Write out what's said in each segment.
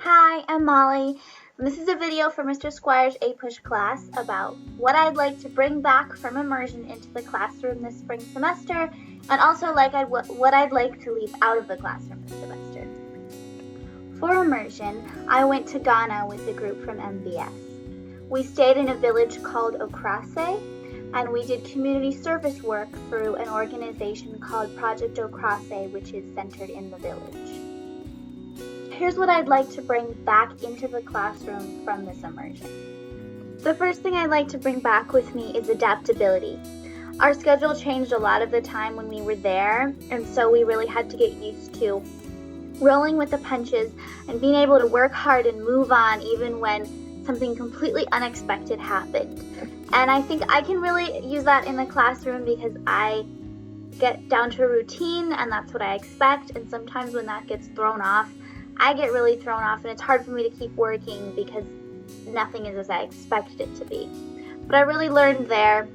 Hi, I'm Molly. This is a video for Mr. Squire's APUSH class about what I'd like to bring back from Immersion into the classroom this spring semester, and also what I'd like to leave out of the classroom this semester. For Immersion, I went to Ghana with a group from MBS. We stayed in a village called Okrase, and we did community service work through an organization called Project Okrase, which is centered in the village. Here's what I'd like to bring back into the classroom from this immersion. The first thing I'd like to bring back with me is adaptability. Our schedule changed a lot of the time when we were there, and so we really had to get used to rolling with the punches and being able to work hard and move on even when something completely unexpected happened. And I think I can really use that in the classroom because I get down to a routine and that's what I expect, and sometimes when that gets thrown off, I get really thrown off and it's hard for me to keep working because nothing is as I expected it to be. But I really learned there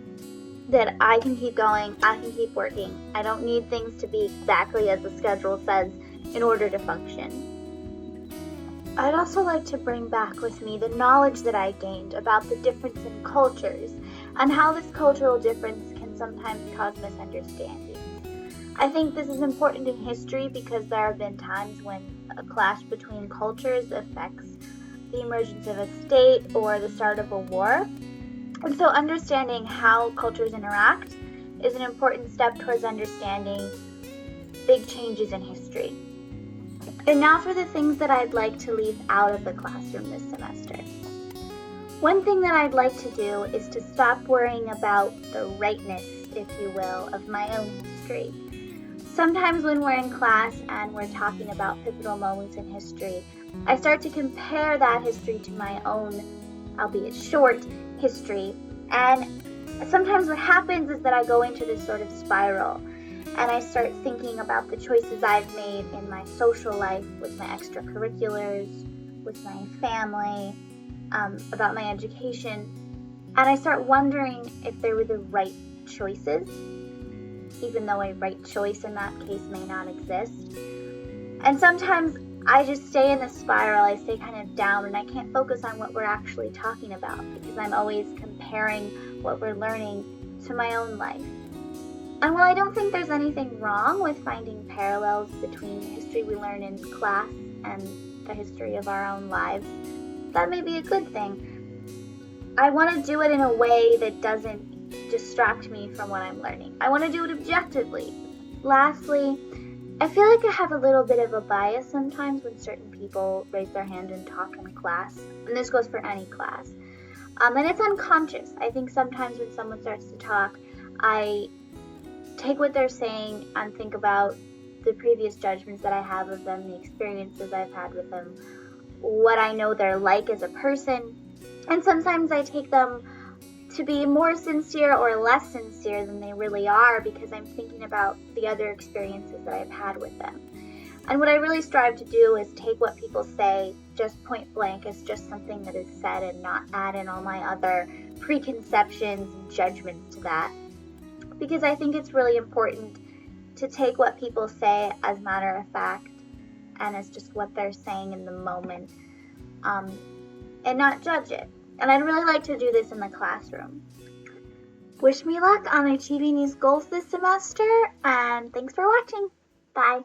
that I can keep going, I can keep working. I don't need things to be exactly as the schedule says in order to function. I'd also like to bring back with me the knowledge that I gained about the difference in cultures and how this cultural difference can sometimes cause misunderstandings. I think this is important in history because there have been times when a clash between cultures affects the emergence of a state or the start of a war. And so understanding how cultures interact is an important step towards understanding big changes in history. And now for the things that I'd like to leave out of the classroom this semester. One thing that I'd like to do is to stop worrying about the rightness, if you will, of my own history. Sometimes when we're in class and we're talking about pivotal moments in history, I start to compare that history to my own, albeit short, history. And sometimes what happens is that I go into this sort of spiral and I start thinking about the choices I've made in my social life, with my extracurriculars, with my family, about my education. And I start wondering if they were the right choices, even though a right choice in that case may not exist. And sometimes I just stay in this spiral, I stay kind of down, and I can't focus on what we're actually talking about because I'm always comparing what we're learning to my own life. And while I don't think there's anything wrong with finding parallels between the history we learn in class and the history of our own lives, that may be a good thing. I want to do it in a way that doesn't distract me from what I'm learning. I want to do it objectively. Lastly, I feel like I have a little bit of a bias sometimes when certain people raise their hand and talk in class, and this goes for any class. And it's unconscious. I think sometimes when someone starts to talk, I take what they're saying and think about the previous judgments that I have of them, the experiences I've had with them, what I know they're like as a person, and sometimes I take them to be more sincere or less sincere than they really are because I'm thinking about the other experiences that I've had with them. And what I really strive to do is take what people say just point blank as just something that is said and not add in all my other preconceptions and judgments to that. Because I think it's really important to take what people say as matter of fact and as just what they're saying in the moment, and not judge it. And I'd really like to do this in the classroom. Wish me luck on achieving these goals this semester, and thanks for watching. Bye.